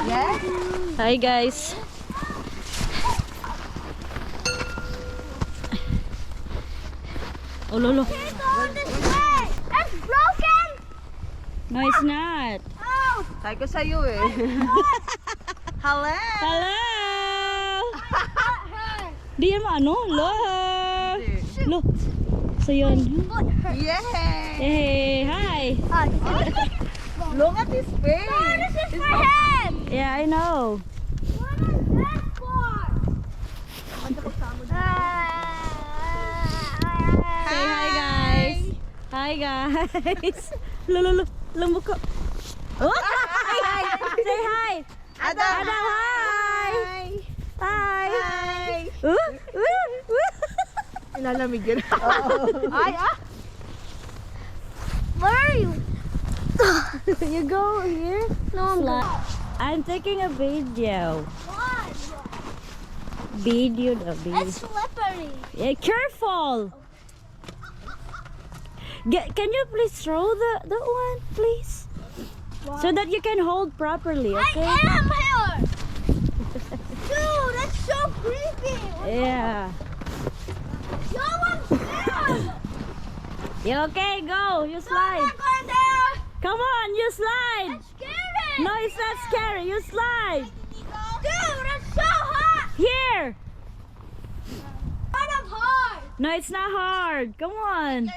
Yes? Hi guys. Oh lolo. It's broken! No, it's not. Oh! Sabi ko sa'yo eh. Hello! Hello! Di yan maano? Lo! Lo! So yun. Yay! Hey, hi! Look at his face! This is for him! Yeah, I know. What is that for? Say hi guys! Hi guys! Lo, lo, lo! Lambok ko! Oh! Hi! Say hi! Adam! Adam, hi! Hi! Hi! Ilalamig yun. Ay, Where are you? You go here? No, I'm not. I'm taking a video. Why? Video. It's slippery. Yeah, careful! Can you please throw that one, please? So that you can hold properly, okay? I am here! Dude, that's so creepy! Yeah. Yo, I'm scared! You okay? Go. You I'm slide. not going there! Come on, you slide. That's scary! No, it's not scary. You slide. Dude, that's so hot! Here. Kind of hard! No, it's not hard. Come on.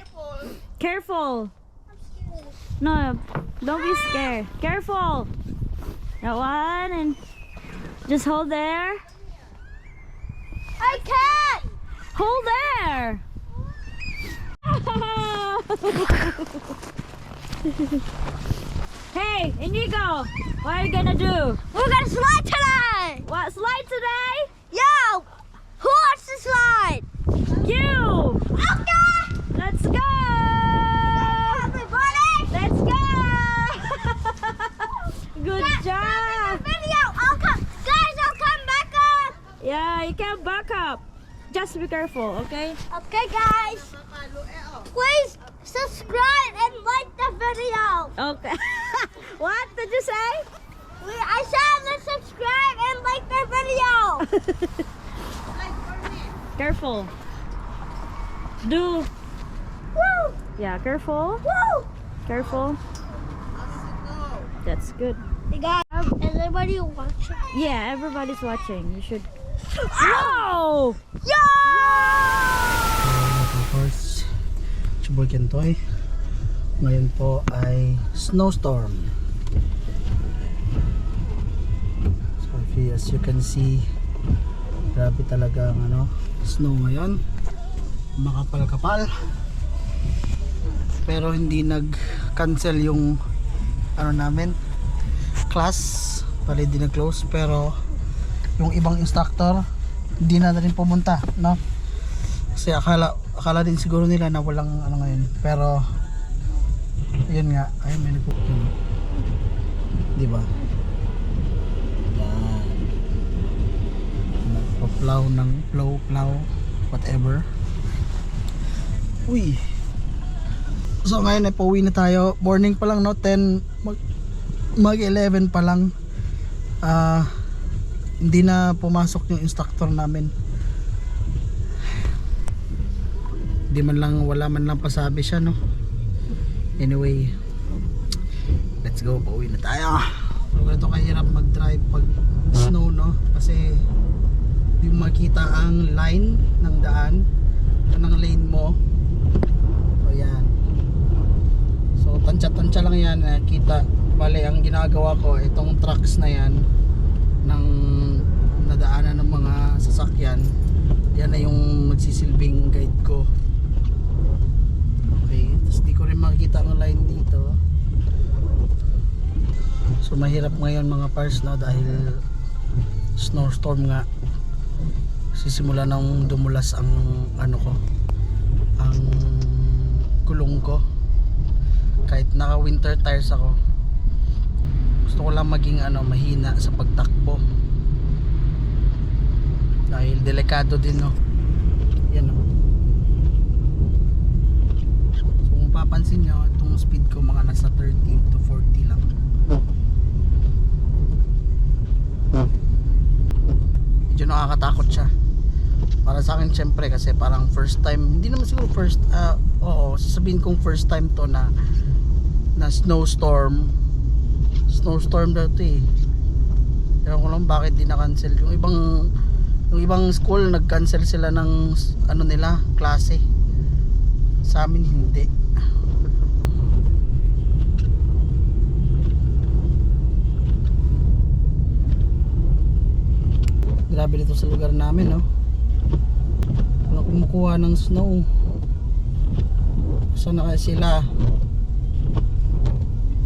Careful. I'm scared. No, don't be scared. Careful. That one, and just hold there. I can't! Hold there. Hey, Inigo, what are you gonna do? We're gonna slide today! What, slide today? Yo! Who wants to slide? You. Okay! Let's go. Everybody! Let's go. Good Guys, job. video! Guys, I'll come back up! Yeah, you can back up. Just be careful, okay? Okay, guys. Please subscribe and like the video. Okay. What did you say? I said let's subscribe and like the video. Careful. Do. Woo! Yeah, careful. Woo! Careful. That's good. Hey guys, is everybody watching? Yeah, everybody's watching. You should. Whoa! Yo! Of course, Chuboy Kentoy. Ngayon po ay Snowstorm. So as you can see, grabe talaga ang snow ngayon. Makapal-kapal. Pero hindi nag-cancel yung namin class, pala hindi nag-close, pero yung ibang instructor hindi na rin pumunta, no? Kasi akala din siguro nila na walang ngayon, pero yun nga, ay may nagpupunta, di ba? Yan, nagpa-plow ng plow whatever. Uy, so ngayon ay pauwi na tayo. Morning pa lang, no? 10 mag 11 pa lang. Hindi na pumasok yung instructor namin. Wala man lang pasabi siya, no? Anyway, let's go, pauwi na tayo. So ganito kahirap mag-drive pag snow, no? Kasi di mo makita ang line ng daan, ng lane mo. So yan, so tansya lang yan, kita. Bale, ang ginagawa ko, itong trucks na yan ng nadaanan ng mga sasakyan, yan na yung magsisilbing guide ko. Okay, tapos di ko rin makikita ang line dito. So mahirap ngayon mga pars, no, dahil snowstorm nga. Sisimula nang dumulas ang ang gulong ko. Kahit naka winter tires ako, gusto ko lang maging mahina sa pagtakbo dahil delikado din, no? Yan, no? So kung papansin nyo, itong speed ko mga nasa 30 to 40 lang. nakakatakot siya. Para sa akin syempre kasi parang first time, hindi naman siguro first, oo, sasabihin kong first time to na snowstorm dati. Ewan ko lang bakit di na-cancel. Yung ibang school nag-cancel sila ng ano nila, klase. Sa amin hindi. Grabe dito sa lugar namin, no? Wala kumukuha ng snow. Saan na kaya sila?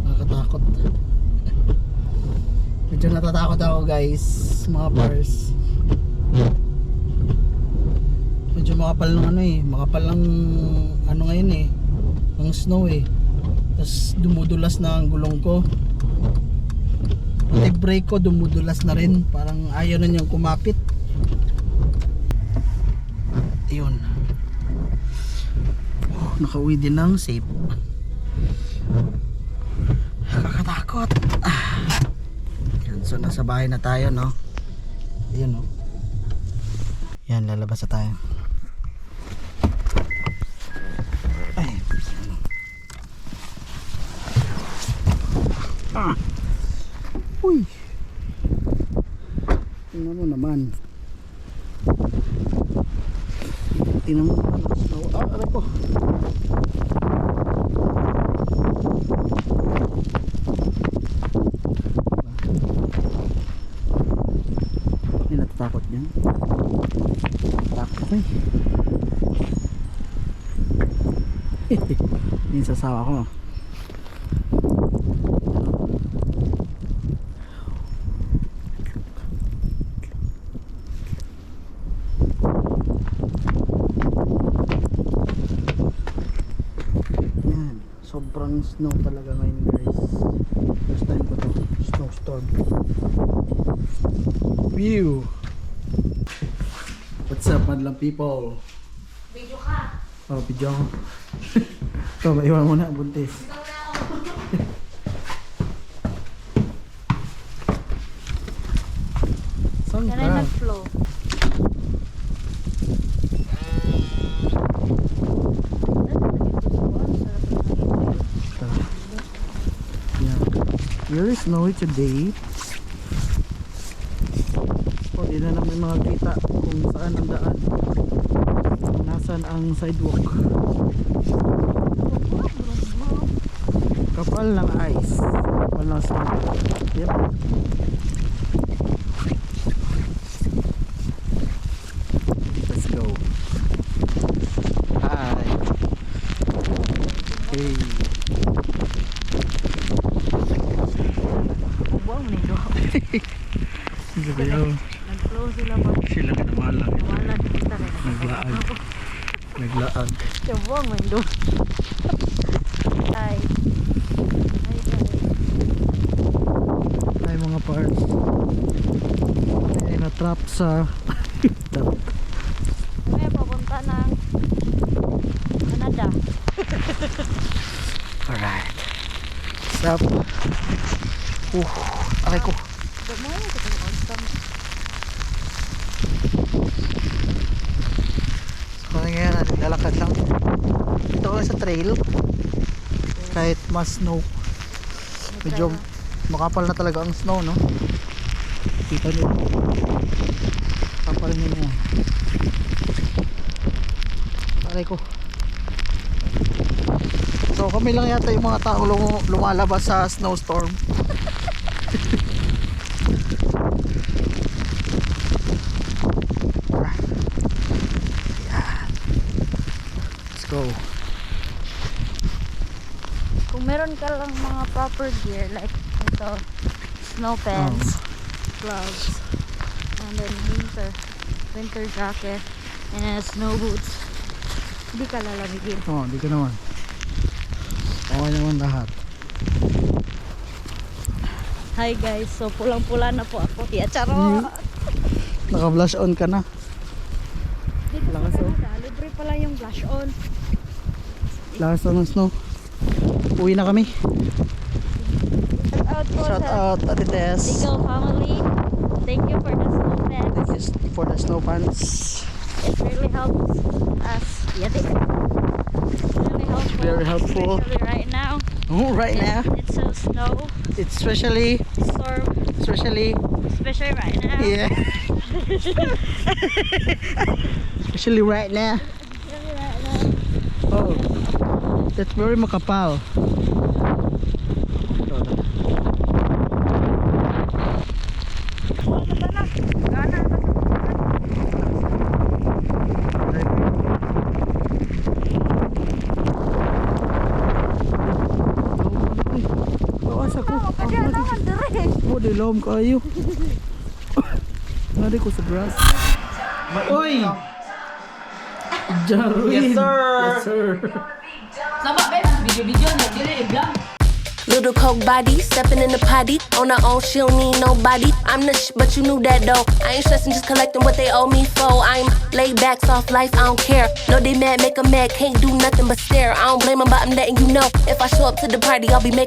Nakakatakot. Medyo natatakot ako, guys, mga pars. Medyo makapal ng ano eh, makapal ng ano ngayon eh, ng snow eh. Tapos dumudulas na ang gulong ko. Pati brake ko dumudulas na rin, parang ayaw na niyang kumapit. Ayun. Oh, nakauwi din ng safe. Nakakatakot. Yan, so nasa bahay na tayo, no? Ayun, no? Yan, lalabas na tayo. Ay. Uy. Tingnan mo naman. Tingnan mo naman. Aray ko. Hindi natatakot niyan. Takot ko eh. Yung sasawa ko. Sobrang snow talaga ngayon, guys. First time ko to, snowstorm. View. What's up, madlang people? Video ka. Oh, video ako. Ito, maiwan mo na, buntis. Saan Can I ka? nag-flow? Very snowy today. Oh, di na namin makakita kung saan ang daan. Nasaan ang sidewalk. Kapal ng ice. Kapal ng snow. Yep. Let's go. Hi. Hey. Buwang nito. Hindi ba yun? Nag-flow sila pa. Sila ka nawalan. Nawalan kita rin. Naglaag. Naglaag. Buwang nito. Hi. Hi guys. Ay mga parts. Ay na-trap sa Kaya papunta ng Canada. Alright. Stop. Aray ko. Gamay ko ito constant. So ngayon, naglalakad lang. Dito ko sa trail. Kahit mas snow. Medyo makapal na talaga ang snow, no? Kita nyo. Kapal nyo na yan. Aray ko. So kami lang yata yung mga tao lumalabas sa snowstorm. Let's go. Kung meron ka lang mga proper gear like ito, snow pants, gloves, and then winter jacket, and snow boots, hindi ka lalamigin. Oh, hindi ka naman. Okay naman lahat. Hi guys, so pulang-pula na po ako. Yeah, charot! Naka-flash on ka na. Dito sa Lakas, oh. Canada, libre pala yung flash on. Lakas ng snow. Uwi na kami. Shout out po Shout sa out Ate Tess. Legal family. Thank you for the snow pants. This is for the snow pants. It really helps us. Yeah, it really helpful. Very helpful. Especially right now. Oh, right now. It's so snow. It's especially Storm. especially Especially right now. yeah. Especially right now. Especially right now. Oh, that's very makapal. Awas ako. Oh, dilom kayo. Nari ko sa grass. Oy! Jaruin. Yes, sir. Yes, sir. Little coke body, stepping in the potty. On her own, she don't need nobody. I'm the but you knew that though. I ain't stressing, just collecting what they owe me for. I'm laid back, soft life, I don't care. No, they mad, make 'em mad, can't do nothing but stare. I don't blame 'em, but I'm letting you know. If I show up to the party, I'll be making